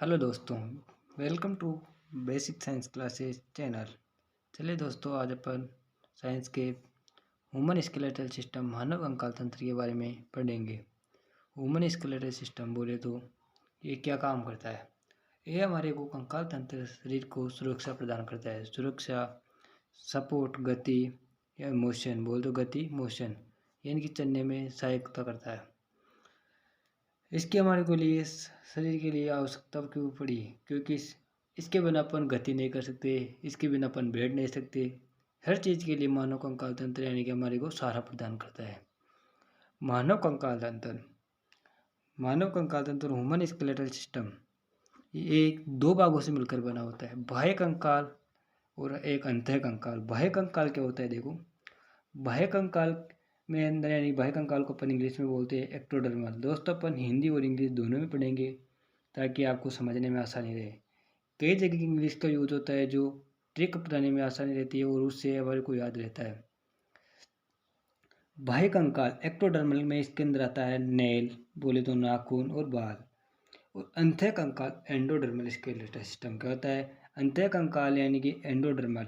Hello दोस्तों, welcome to Basic Science Classes channel. चलिए दोस्तों, आज अपन साइंस के ह्यूमन स्केलेटल सिस्टम मानव कंकाल तंत्र के बारे में पढ़ेंगे। ह्यूमन स्केलेटल सिस्टम बोले तो ये क्या काम करता है। ये हमारे को कंकाल तंत्र शरीर को सुरक्षा प्रदान करता है। सुरक्षा, सपोर्ट, गति या मोशन बोल तो गति मोशन यानी कि चलने में सहायता करता है। इसकी हमारे को लिए शरीर के लिए आवश्यकता क्यों पड़ी, क्योंकि इसके बिना अपन गति नहीं कर सकते, इसके बिना अपन बैठ नहीं सकते। हर चीज़ के लिए मानव कंकाल तंत्र यानी कि हमारे को सहारा प्रदान करता है। मानव कंकाल तंत्र ह्यूमन स्केलेटल सिस्टम ये एक दो भागों से मिलकर बना होता है, बाह्य कंकाल और एक अंतः कंकाल। बाह्य कंकाल क्या होता है, देखो बाह्य कंकाल में अंदर यानी बाह्य कंकाल को अपन इंग्लिश में बोलते हैं एक्टोडर्मल। दोस्तों अपन हिंदी और इंग्लिश दोनों में पढ़ेंगे ताकि आपको समझने में आसानी रहे। कई जगह इंग्लिश का यूज होता है जो ट्रिक बताने में आसानी रहती है और उससे हमारे को याद रहता है। बाह्य कंकाल एक्टोडर्मल में इसके अंदर आता है नेल बोले तो नाखून और बाल। और अंतः कंकाल एंडोडर्मल स्केलेटल सिस्टम क्या होता है। अंतः कंकाल यानी कि एंडोडर्मल,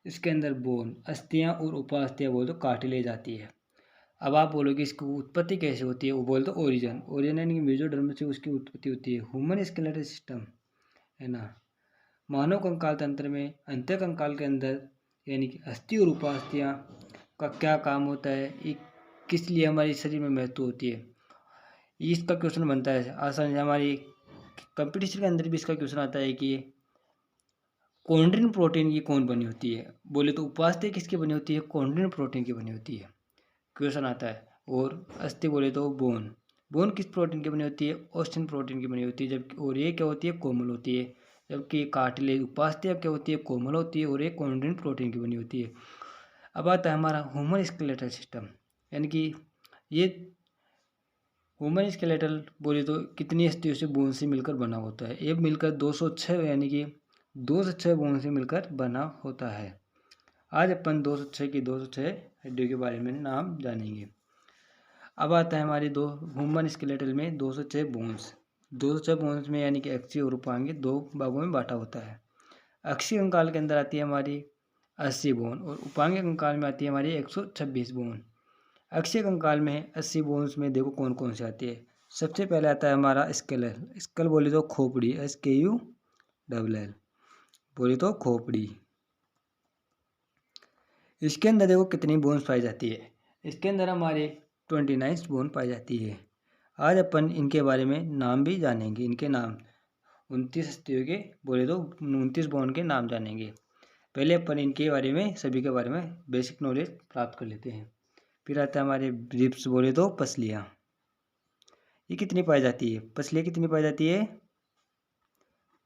इसके अंदर बोन अस्थियां और उपास्थियां बोल तो कार्टिलेज आती है। अब आप बोलोगे इसकी उत्पत्ति कैसे होती है, वो बोल तो ओरिजन यानी कि मेसोडर्म से उसकी उत्पत्ति होती है। ह्यूमन स्केलेटल सिस्टम है ना, मानव कंकाल तंत्र में अंत्य कंकाल के अंदर यानी कि अस्थि और उपास्थियां का क्या काम होता है, ये किस लिए हमारे शरीर में महत्व होती है, इसका क्वेश्चन बनता है आसानी से। हमारी कंपटीशन के अंदर भी इसका क्वेश्चन आता है कि कॉन्ड्रिन प्रोटीन की कौन बनी होती है, बोले तो उपास्थि किसकी बनी होती है, कॉन्ड्रिन प्रोटीन की बनी होती है, क्वेश्चन आता है। और अस्थि बोले तो बोन किस प्रोटीन की बनी होती है, ऑस्टिन प्रोटीन की बनी होती है। जबकि और ये क्या होती है, कोमल होती है। जबकि कार्टिलेज उपास्थि क्या होती है, कोमल होती है और एक कॉन्ड्रिन प्रोटीन की बनी होती है। अब आता है हमारा ह्यूमन स्केलेटल सिस्टम, यानी कि ये ह्यूमन स्केलेटल बोले तो कितनी अस्थियों से बोन से मिलकर बना होता है। ये मिलकर 206 यानी कि 206 बोन से मिलकर बना होता है। आज अपन 206 की 206 हड्डियों के बारे में नाम जानेंगे। अब आता है हमारी दो ह्यूमन स्केलेटल में 206 बोन्स। 206 बोन्स में यानी कि अक्षीय और उपांगीय दो भागों में बांटा होता है। अक्षीय कंकाल के अंदर आती है हमारी 80 बोन और उपांगीय कंकाल में आती है हमारी 126 बोन। अक्षीय कंकाल में 80 बोन्स में देखो कौन कौन से आती है। सबसे पहले आता है हमारा स्कल बोले तो खोपड़ी, SKULL बोले तो खोपड़ी। इसके अंदर देखो कितनी बोन्स पाई जाती है, इसके अंदर हमारे 29 बोन पाई जाती है। आज अपन इनके बारे में नाम भी जानेंगे। इनके नाम 29 अस्थियों के बोले तो 29 बोन के नाम जानेंगे। पहले अपन इनके बारे में सभी के बारे में बेसिक नॉलेज प्राप्त कर लेते हैं। फिर आता है हमारे रिब्स बोले तो पसलियाँ, ये कितनी पाई जाती है, पसलियाँ कितनी पाई जाती है,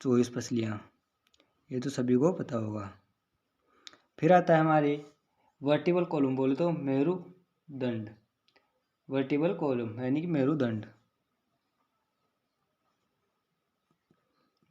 24 पसलियाँ, ये तो सभी को पता होगा। फिर आता है हमारे वर्टिबल कॉलम बोले तो मेरुदंड, वर्टिबल कॉलम यानी कि मेरुदंड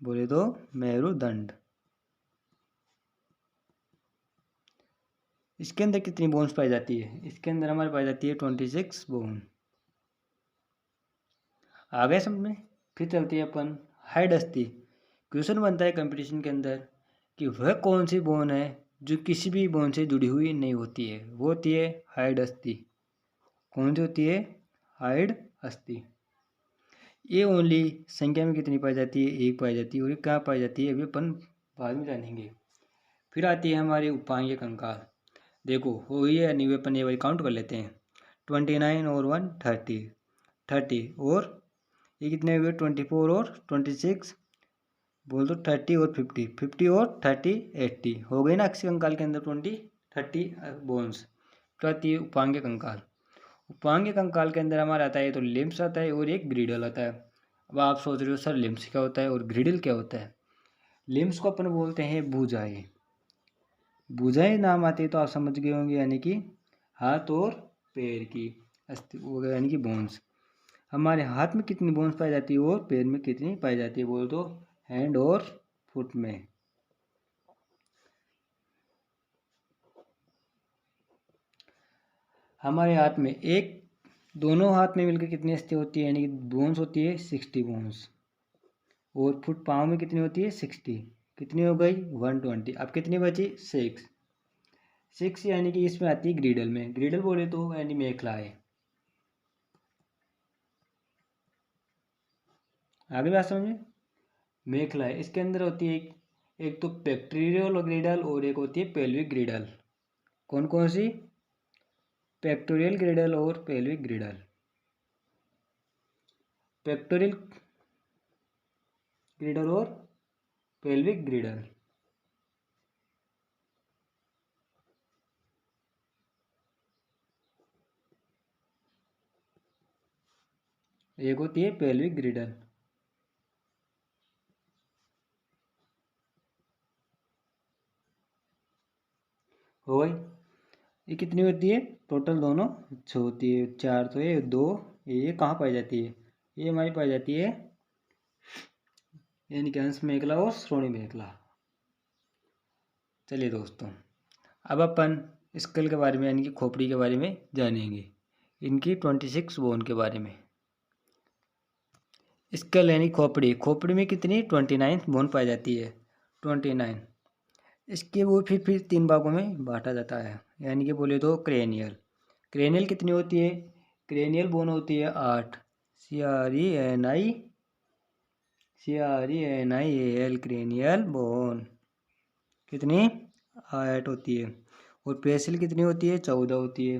बोले तो मेरुदंड। इसके अंदर कितनी बोन्स पाई जाती है, इसके अंदर हमारे पाई जाती है 26 बोन। आ गए समझ में। फिर चलते हैं अपन हाइड अस्थि। क्वेश्चन बनता है कंपटीशन के अंदर कि वह कौन सी बोन है जो किसी भी बोन से जुड़ी हुई नहीं होती है, वो होती है हाइड अस्थि। कौन सी होती है, हाइड अस्थि। ये ओनली संख्या में कितनी पाई जाती है, एक पाई जाती है। और ये कहाँ पाई जाती है अभी अपन बाद में जानेंगे। फिर आती है हमारी उपांगीय कंकाल। देखो हो ये या नहीं, अपन ये वाली काउंट कर लेते हैं। 29 और 1 30 और ये कितने हुए, 24 और 26 बोल दो 30 और 50 और 30 80 हो गई ना। अक्षीय कंकाल के अंदर 30 बोन्स। फिर आती है उपांगीय कंकाल। उपांगीय कंकाल के अंदर हमारा आता है तो लिम्स आता है और एक ग्रिडल आता है। अब आप सोच रहे हो सर लिम्स क्या होता है और ग्रिडल क्या होता है। लिम्स को अपन बोलते हैं भुजाएं। भुजाएं नाम आती है तो आप समझ गए होंगे, यानी कि हाथ और पैर की अस्थि यानी कि बोन्स। हमारे हाथ में कितनी बोन्स पाई जाती है और पैर में कितनी पाई जाती है, बोल तो हैंड और फुट में। हमारे हाथ में दोनों हाथ में मिलकर कितनी अस्थि होती है, यानी कि बोन्स होती है 60 बोन्स। और फुट पाँव में कितनी होती है 60, कितनी हो गई 120। अब कितनी बची 6 यानी कि इसमें आती है ग्रीडल में। ग्रीडल बोले तो यानी मेखला है। आगे बात समझे, मेखला है, इसके अंदर होती है एक तो पेक्टोरियल ग्रीडल और एक होती है पेल्विक ग्रीडल। कौन कौन सी, पेक्टोरियल ग्रीडल और पेल्विक ग्रीडल। पेक्टोरियल ग्रीडल और पेल्विक ग्रीडल। एक होती है पेल्विक ग्रीडल। हो गई, ये कितनी होती है टोटल, दोनों 6 होती है। 4 तो ये 2, ये कहाँ पाई जाती है, ये हमारी पाई जाती है यानी कि हंस मेखला और श्रोणी मेखला। चलिए दोस्तों, अब अपन स्कल के बारे में यानी कि खोपड़ी के बारे में जानेंगे, इनकी 26 बोन के बारे में। स्कल यानी खोपड़ी, खोपड़ी में कितनी 29 बोन पाई जाती है, 29। इसके वो फिर 3 भागों में बांटा जाता है, यानी कि बोले तो क्रेनियल। क्रेनियल कितनी होती है, क्रेनियल बोन होती है 8, CRENIAL क्रेनियल बोन कितनी 8 होती है। और पेशियल कितनी होती है 14 होती है।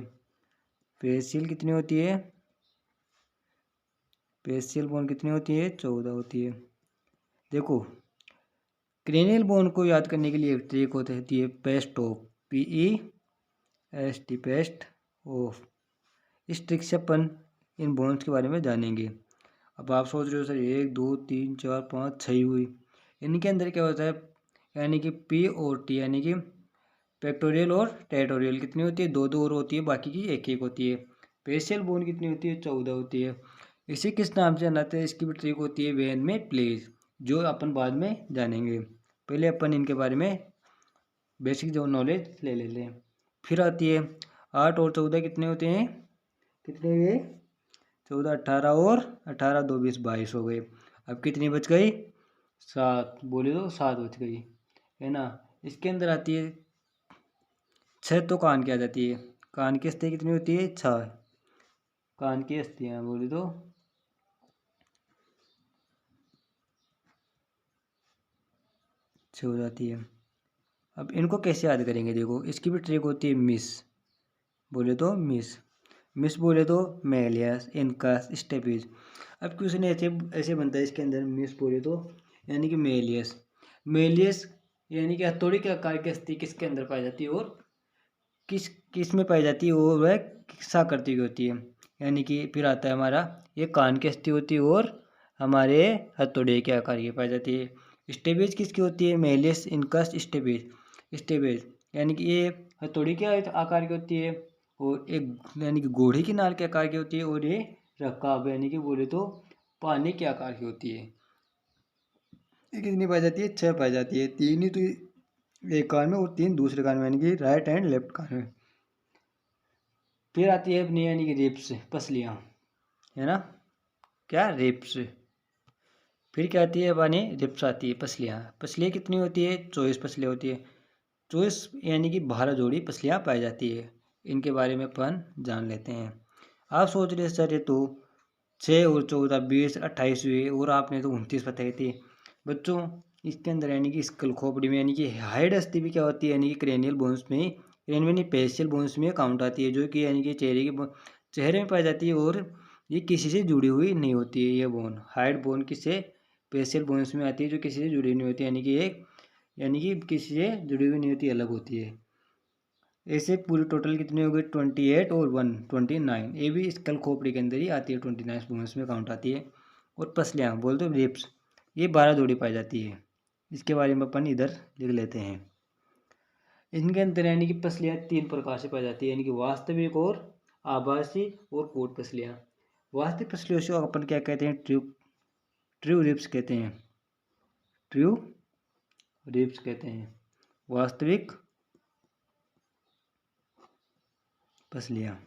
पेशियल कितनी होती है, पेशियल बोन कितनी होती है 14 होती है। देखो, क्रेनियल बोन को याद करने के लिए एक ट्रिक होती है paste of, PEST, paste of. इस ट्रिक से अपन इन बोन्स के बारे में जानेंगे। अब आप सोच रहे हो सर 1 2 3 4 5 6 हुई, इनके अंदर क्या होता है, यानी कि P और T यानी कि पेक्टोरियल और टेरिटोरियल कितनी होती है 2 2 और होती है, बाकी की 1 1 होती है। पेशियल बोन कितनी होती है 14 होती है। इसे किस नाम से जाना है, इसकी भी ट्रिक होती है वेन में प्लेज, जो अपन बाद में जानेंगे। पहले अपन इनके बारे में बेसिक जो नॉलेज ले लेते हैं। फिर आती है 8 और 14 कितने होते हैं, कितने हुए 14 18 और 18 2 20 22 हो गए। अब कितनी बच गई 7, बोले तो 7 बच गई है ना। इसके अंदर आती है 6 तो कान की आ जाती है, कान की अस्थियाँ कितनी होती है 6, कान की अस्थियाँ बोले तो 6 हो जाती है। अब इनको कैसे याद करेंगे, देखो इसकी भी ट्रिक होती है मिस, बोले तो मिस बोले तो मेलियस, इनकस, स्टेपिज। अब क्वेश्चन ऐसे ऐसे बनता है इसके अंदर, मिस बोले तो यानी कि मेलियस, मेलियस यानी कि हथौड़ी के आकार की अस्थि किसके अंदर पाई जाती है और किस किस में पाई जाती है, वो वह किस आकृति की होती है। यानी कि फिर आता है हमारा ये कान की अस्थि होती है और हमारे हथौड़े के आकार की पाई जाती है। स्टेबेज किसकी होती है, मेलियस, इनकस, स्टेबेज। स्टेबेज यानी कि ये हथौड़ी के आकार की होती है और एक यानी कि घोड़े की नाल के आकार की होती है, और ये रकाब यानी कि बोले तो पानी के आकार की होती है। ये कितनी पाई जाती है 6 पाई जाती है, 3 ही तो एक कान में और 3 दूसरे कान में, यानी कि राइट एंड लेफ्ट कान में। फिर आती है अपनी यानी कि रिब्स, पसलियाँ, है ना, क्या रिब्स। फिर क्या आती है अपनी रिब्स आती है पसलियाँ। पसलियाँ कितनी होती है 24 पसलियाँ होती है। 24 यानी कि 12 जोड़ी पसलियाँ पाई जाती है। इनके बारे में अपन जान लेते हैं। आप सोच रहे सर ये तो 6 और 14 20 28 हुए और आपने तो 29 बताई थी। बच्चों इसके अंदर यानी कि स्कल खोपड़ी में यानी कि हाइड अस्थि भी क्या होती है, यानी कि क्रेनियल बोन्स में, क्रेनियल नहीं पेशियल बोन्स में काउंट आती है, जो कि यानी कि चेहरे में पाई जाती है और ये किसी से जुड़ी हुई नहीं होती है। ये बोन हाइड बोन किससे, पेशियल बोन्स में आती है, जो किसी से जुड़ी नहीं होती, यानी कि एक यानी कि किसी से जुड़ी हुई नहीं होती, अलग होती है। ऐसे पूरी टोटल कितनी हो गई 28 और 1 29। ये भी स्कल खोपड़ी के अंदर ही आती है, 29 बोन्स में काउंट आती है। और पसलियाँ बोल दो रिब्स, ये 12 जोड़ी पाई जाती है। इसके बारे में अपन इधर लिख लेते हैं। इनके अंदर यानी कि पसलियाँ 3 प्रकार से पाई जाती है, यानी कि वास्तविक और आभासी और कोट पसलियाँ। वास्तविक पसलियों से अपन क्या कहते हैं, ट्रू रिब्स कहते हैं, ट्रू रिब्स कहते हैं, वास्तविक पसलियाँ।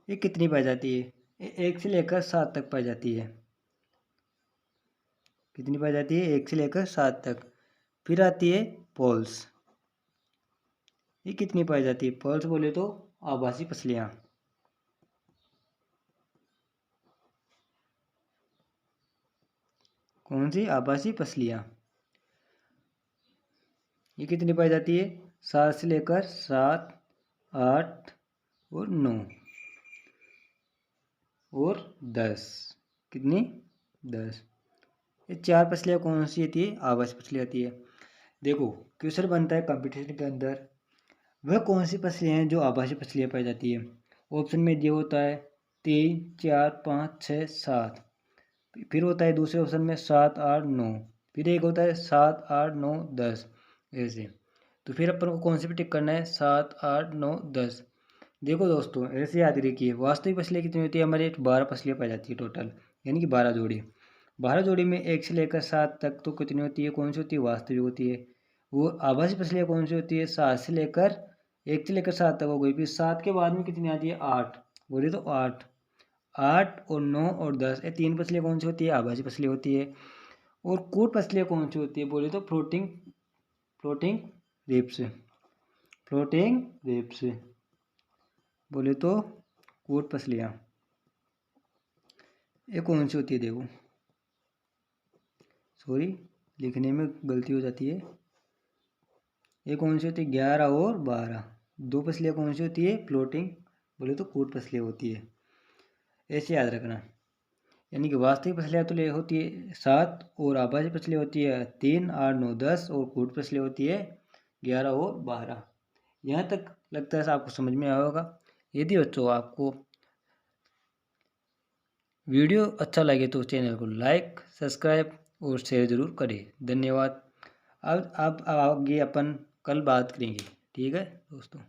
ये कितनी पाई जाती है 1 से लेकर 7 तक पाई जाती है। कितनी पाई जाती है? 1 से लेकर 7 तक। फिर आती है पोल्स। ये कितनी पाई जाती है? पोल्स बोले तो आभासी पसलियाँ। कौन सी? आभासी पसलियाँ। ये कितनी पाई जाती है? 7 से लेकर 7, 8 और 9 और 10। कितनी? 10। ये 4 पसलियाँ कौन सी होती है? आभासी पसलियाँ होती है। देखो क्वेश्चन बनता है कंपटीशन के अंदर, वह कौन सी पसलियाँ हैं जो आभासी पसलियाँ पाई जाती है। ऑप्शन में ये होता है 3, 4, 5, 6, 7। फिर होता है दूसरे ऑप्शन में 7, 8, 9। फिर एक होता है 7, 8, 9, 10 ऐसे। तो फिर अपन को कौन सी पे टिक करना है? 7, 8, 9, 10। देखो दोस्तों ऐसे याद रखिए, वास्तविक पसलियाँ कितनी होती है? हमारी 12 पसलियाँ पाई जाती है टोटल, यानी कि 12 जोड़ी। 12 जोड़ी में 1 से लेकर 7 तक तो कितनी होती है? कौन सी होती है? वास्तविक होती है। वो आभासी पसलियाँ कौन सी होती है? 7 से लेकर 1 से लेकर 7 तक हो गई। फिर 7 के बाद में कितनी आती है? 8। बोलिए तो 8। 8 और 9 और 10, ये 3 पसलियाँ कौन सी होती है? आभासी पसलियाँ होती है। और कूट पसलियाँ कौन सी होती है? बोले तो floating floating ribs. Floating ribs बोले तो कूट पसलियाँ। ये कौन सी होती है? देखो सॉरी लिखने में गलती हो जाती है। ये कौन सी होती है? 11 और 12। 2 पसलियाँ कौन सी होती है? फ्लोटिंग बोले तो कूट पसलियाँ होती है। ऐसे याद रखना। यानी कि वास्तविक पसलियाँ तो ले होती है 7 और आभासी पसलियाँ होती है 3, 8, 9, 10 और कूट पसलियाँ होती है 11 और 12। यहाँ तक लगता है आपको समझ में आया होगा। यदि बच्चों आपको वीडियो अच्छा लगे तो चैनल को लाइक, सब्सक्राइब और शेयर ज़रूर करें। धन्यवाद। अब आगे अपन कल बात करेंगे। ठीक है दोस्तों।